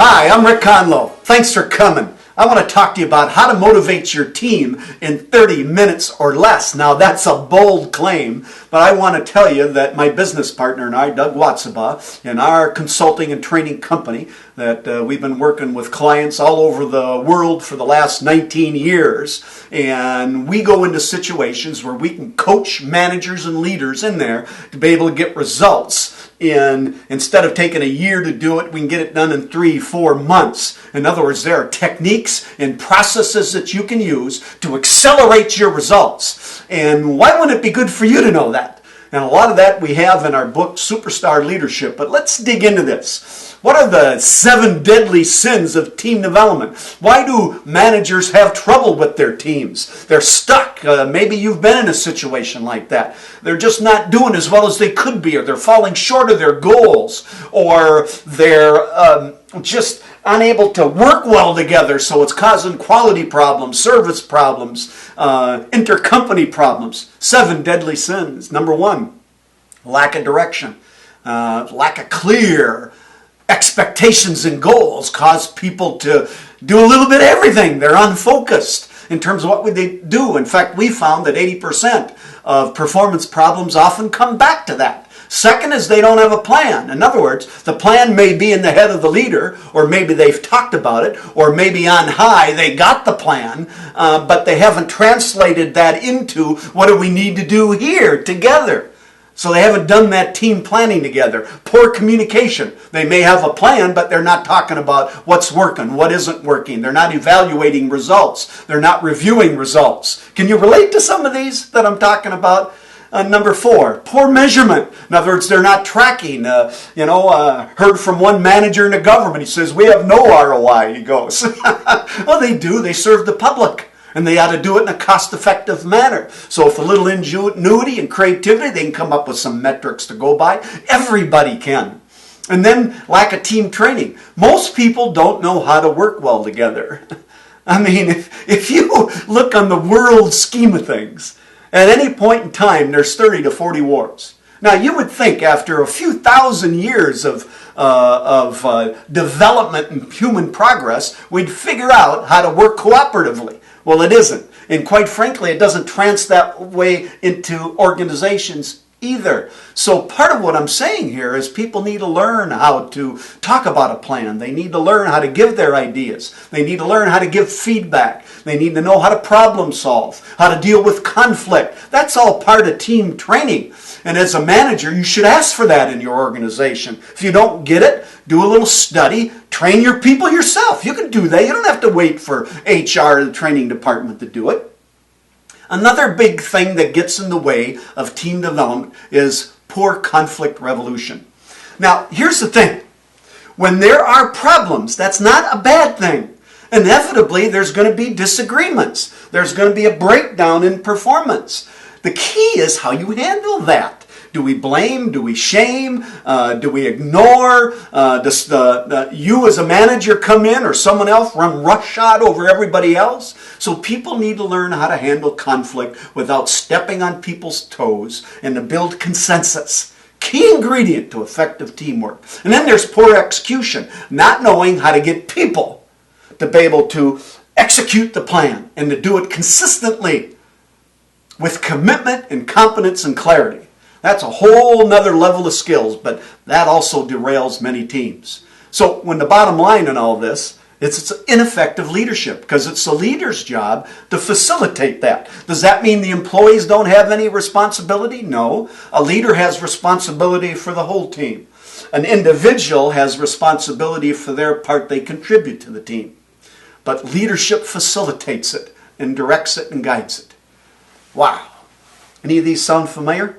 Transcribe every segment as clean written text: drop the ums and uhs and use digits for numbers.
Hi, I'm Rick Conlow. Thanks for coming. I want to talk to you about how to motivate your team in 30 minutes or less. Now, that's a bold claim, but I want to tell you that my business partner and I, Doug Watsaba, in our consulting and training company, that we've been working with clients all over the world for the last 19 years, and we go into situations where we can coach managers and leaders in there to be able to get results. Instead of taking a year to do it, we can get it done in 3-4 months. In other words, there are techniques and processes that you can use to accelerate your results. And why wouldn't it be good for you to know that? And a lot of that we have in our book, Superstar Leadership. But let's dig into this. What are the 7 deadly sins of team development? Why do managers have trouble with their teams? They're stuck. Maybe you've been in a situation like that. They're just not doing as well as they could be, or they're falling short of their goals, or they're just unable to work well together, so it's causing quality problems, service problems, intercompany problems. 7 deadly sins. Number 1, lack of direction. Lack of clear expectations and goals cause people to do a little bit of everything. They're unfocused in terms of what would they do. In fact, we found that 80% of performance problems often come back to that. Second is they don't have a plan. In other words, the plan may be in the head of the leader, or maybe they've talked about it, or maybe on high they got the plan, but they haven't translated that into what do we need to do here together. So they haven't done that team planning together. Poor communication. They may have a plan, but they're not talking about what's working, what isn't working. They're not evaluating results. They're not reviewing results. Can you relate to some of these that I'm talking about? Number 4, poor measurement. In other words, they're not tracking. Heard from one manager in the government. He says, we have no ROI, he goes. Well, they do. They serve the public. And they ought to do it in a cost-effective manner. So with a little ingenuity and creativity, they can come up with some metrics to go by. Everybody can. And then lack of team training. Most people don't know how to work well together. I mean, if you look on the world scheme of things, at any point in time, there's 30 to 40 wars. Now, you would think after a few thousand years of development and human progress, we'd figure out how to work cooperatively. Well, it isn't. And quite frankly, it doesn't translate that way into organizations either. So part of what I'm saying here is people need to learn how to talk about a plan. They need to learn how to give their ideas. They need to learn how to give feedback. They need to know how to problem solve, how to deal with conflict. That's all part of team training. And as a manager, you should ask for that in your organization. If you don't get it, do a little study, train your people yourself. You can do that. You don't have to wait for HR or the training department to do it. Another big thing that gets in the way of team development is poor conflict resolution. Now, here's the thing. When there are problems, that's not a bad thing. Inevitably, there's going to be disagreements. There's going to be a breakdown in performance. The key is how you handle that. Do we blame? Do we shame? Do we ignore? Does you as a manager come in or someone else run roughshod over everybody else? So people need to learn how to handle conflict without stepping on people's toes and to build consensus. Key ingredient to effective teamwork. And then there's poor execution, not knowing how to get people to be able to execute the plan and to do it consistently with commitment and competence and clarity. That's a whole nother level of skills, but that also derails many teams. So when the bottom line in all this, it's ineffective leadership, because it's the leader's job to facilitate that. Does that mean the employees don't have any responsibility? No. A leader has responsibility for the whole team. An individual has responsibility for their part they contribute to the team. But leadership facilitates it and directs it and guides it. Wow. Any of these sound familiar?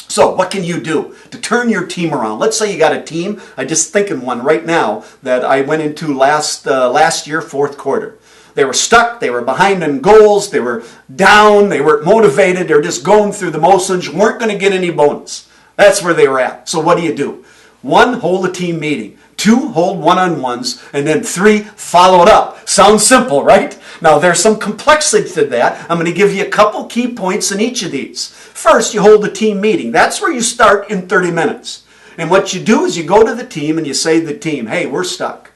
So what can you do to turn your team around? Let's say you got a team. I just thinking one right now that I went into last year, fourth quarter. They were stuck. They were behind in goals. They were down. They weren't motivated. They were just going through the motions. Weren't going to get any bonus. That's where they were at. So what do? 1, hold a team meeting. 2, hold one-on-ones. And then 3, follow it up. Sounds simple, right? Now, there's some complexity to that. I'm going to give you a couple key points in each of these. First, you hold a team meeting. That's where you start in 30 minutes. And what you do is you go to the team and you say to the team, hey, we're stuck.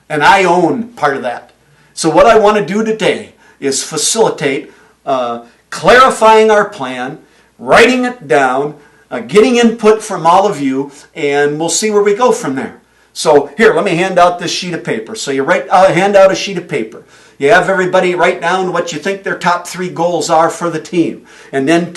And I own part of that. So what I want to do today is facilitate clarifying our plan, writing it down, getting input from all of you, and we'll see where we go from there. So here, let me hand out this sheet of paper. So you hand out a sheet of paper. You have everybody write down what you think their top 3 goals are for the team. And then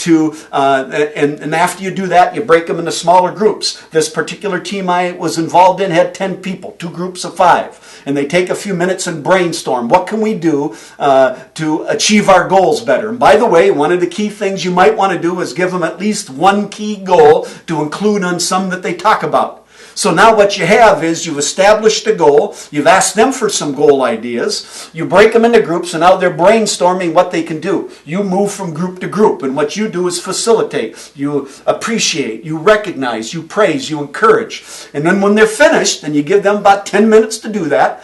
and after you do that, you break them into smaller groups. This particular team I was involved in had 10 people, 2 groups of 5. And they take a few minutes and brainstorm. What can we do to achieve our goals better? And by the way, one of the key things you might want to do is give them at least one key goal to include on some that they talk about. So now what you have is you've established a goal, you've asked them for some goal ideas, you break them into groups, and now they're brainstorming what they can do. You move from group to group, and what you do is facilitate, you appreciate, you recognize, you praise, you encourage. And then when they're finished, and you give them about 10 minutes to do that,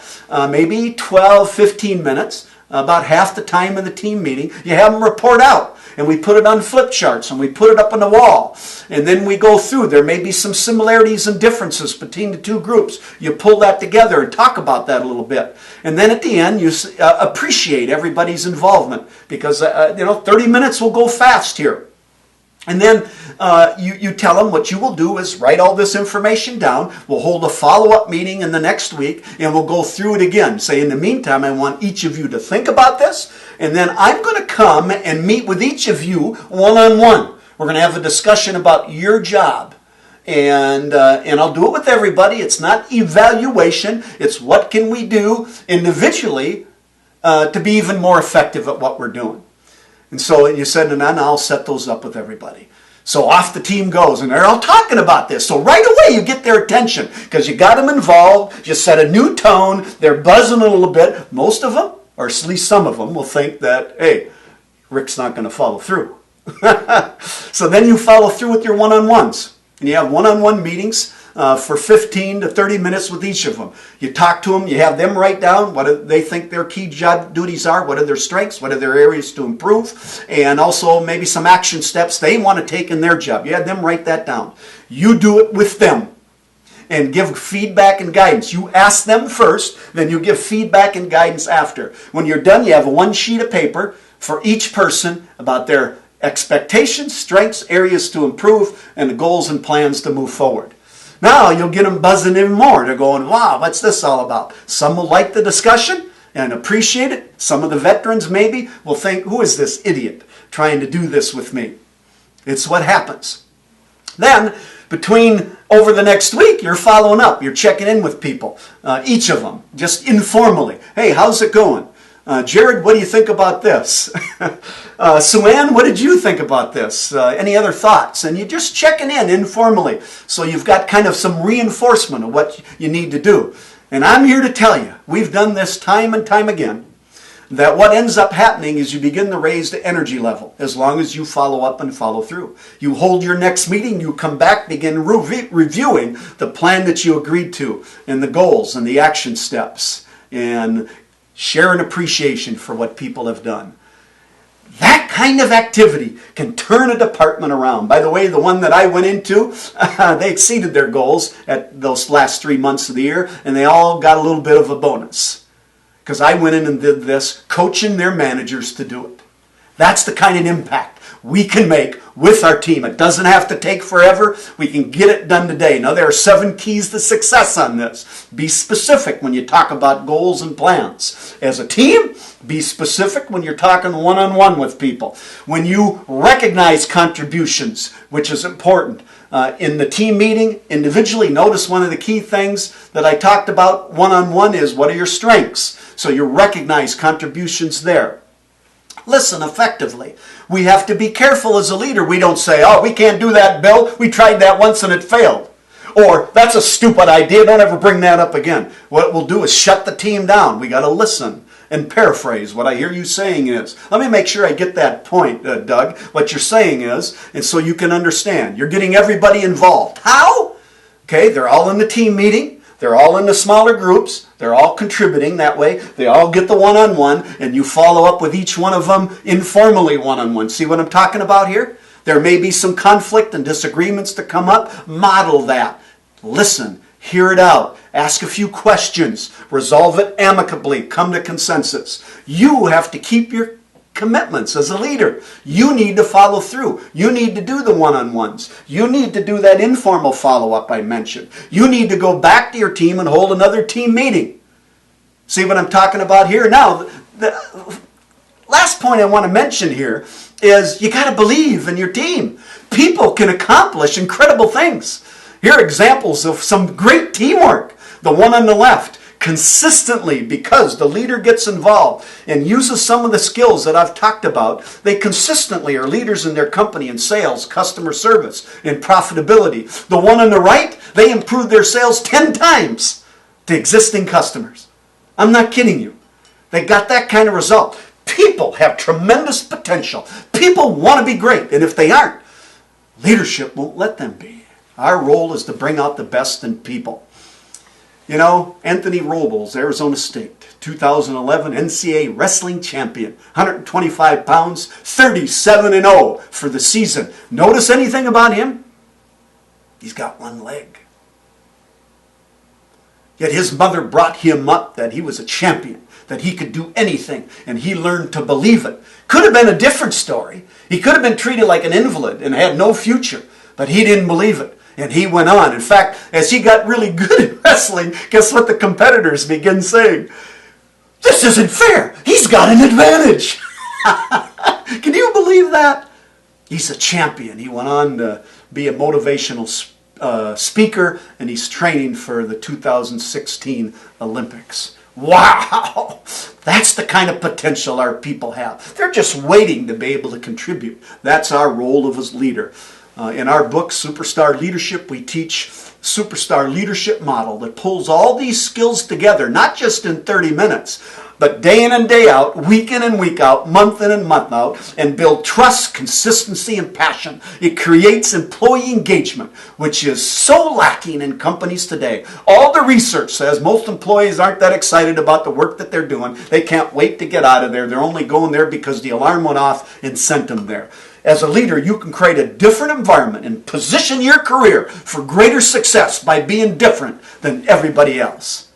maybe 12, 15 minutes, about half the time in the team meeting, you have them report out. And we put it on flip charts, and we put it up on the wall. And then we go through. There may be some similarities and differences between the 2 groups. You pull that together and talk about that a little bit. And then at the end, you appreciate everybody's involvement. Because, 30 minutes will go fast here. And then you tell them what you will do is write all this information down. We'll hold a follow-up meeting in the next week, and we'll go through it again. Say, in the meantime, I want each of you to think about this, and then I'm going to come and meet with each of you one-on-one. We're going to have a discussion about your job. And I'll do it with everybody. It's not evaluation. It's what can we do individually to be even more effective at what we're doing. And so you said, and then I'll set those up with everybody. So off the team goes, and they're all talking about this. So right away you get their attention because you got them involved, you set a new tone, they're buzzing a little bit. Most of them, or at least some of them, will think that, hey, Rick's not going to follow through. So then you follow through with your one-on-ones. And you have one-on-one meetings for 15 to 30 minutes with each of them. You talk to them, you have them write down what they think their key job duties are, what are their strengths, what are their areas to improve, and also maybe some action steps they want to take in their job. You have them write that down. You do it with them and give feedback and guidance. You ask them first, then you give feedback and guidance after. When you're done, you have one sheet of paper for each person about their expectations, strengths, areas to improve, and the goals and plans to move forward. Now you'll get them buzzing even more. They're going, wow, what's this all about? Some will like the discussion and appreciate it. Some of the veterans maybe will think, who is this idiot trying to do this with me? It's what happens. Then, over the next week, you're following up. You're checking in with people, each of them, just informally. Hey, how's it going? Jared, what do you think about this? Sue-Ann, what did you think about this? Any other thoughts? And you're just checking in informally. So you've got kind of some reinforcement of what you need to do. And I'm here to tell you, we've done this time and time again, that what ends up happening is you begin to raise the energy level as long as you follow up and follow through. You hold your next meeting, you come back, begin reviewing the plan that you agreed to and the goals and the action steps and share an appreciation for what people have done. That kind of activity can turn a department around. By the way, the one that I went into, they exceeded their goals at those last 3 months of the year, and they all got a little bit of a bonus. Because I went in and did this, coaching their managers to do it. That's the kind of impact we can make with our team. It doesn't have to take forever. We can get it done today. Now, there are 7 keys to success on this. Be specific when you talk about goals and plans. As a team, be specific when you're talking one-on-one with people. When you recognize contributions, which is important. In the team meeting, individually, notice one of the key things that I talked about one-on-one is what are your strengths? So you recognize contributions there. Listen effectively. We have to be careful as a leader. We don't say, oh, we can't do that, Bill. We tried that once and it failed. Or, that's a stupid idea. Don't ever bring that up again. What we'll do is shut the team down. We got to listen and paraphrase. What I hear you saying is, let me make sure I get that point, Doug. What you're saying is, and so you can understand. You're getting everybody involved. How? Okay, they're all in the team meeting. They're all in the smaller groups. They're all contributing that way. They all get the one-on-one, and you follow up with each one of them informally one-on-one. See what I'm talking about here? There may be some conflict and disagreements to come up. Model that. Listen. Hear it out. Ask a few questions. Resolve it amicably. Come to consensus. You have to keep your commitments as a leader. You need to follow through. You need to do the one-on-ones. You need to do that informal follow-up I mentioned. You need to go back to your team and hold another team meeting. See what I'm talking about here? Now, the last point I want to mention here is you got to believe in your team. People can accomplish incredible things. Here are examples of some great teamwork. The one on the left, consistently, because the leader gets involved and uses some of the skills that I've talked about, they consistently are leaders in their company in sales, customer service, and profitability. The one on the right, they improve their sales 10 times to existing customers. I'm not kidding you. They got that kind of result. People have tremendous potential. People want to be great, and if they aren't, leadership won't let them be. Our role is to bring out the best in people. You know, Anthony Robles, Arizona State, 2011 NCAA wrestling champion, 125 pounds, 37-0 for the season. Notice anything about him? He's got one leg. Yet his mother brought him up that he was a champion, that he could do anything, and he learned to believe it. Could have been a different story. He could have been treated like an invalid and had no future, but he didn't believe it. And he went on. In fact, as he got really good at wrestling, guess what the competitors began saying? This isn't fair. He's got an advantage. Can you believe that? He's a champion. He went on to be a motivational speaker, and he's training for the 2016 Olympics. Wow! That's the kind of potential our people have. They're just waiting to be able to contribute. That's our role of a leader. In our book, Superstar Leadership, we teach superstar leadership model that pulls all these skills together, not just in 30 minutes, but day in and day out, week in and week out, month in and month out, and build trust, consistency, and passion. It creates employee engagement, which is so lacking in companies today. All the research says most employees aren't that excited about the work that they're doing. They can't wait to get out of there. They're only going there because the alarm went off and sent them there. As a leader, you can create a different environment and position your career for greater success by being different than everybody else.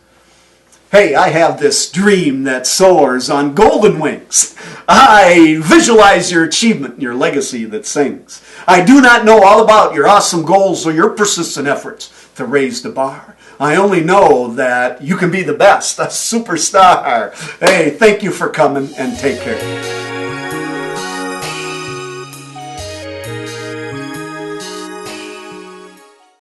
Hey, I have this dream that soars on golden wings. I visualize your achievement and your legacy that sings. I do not know all about your awesome goals or your persistent efforts to raise the bar. I only know that you can be the best, a superstar. Hey, thank you for coming, and take care.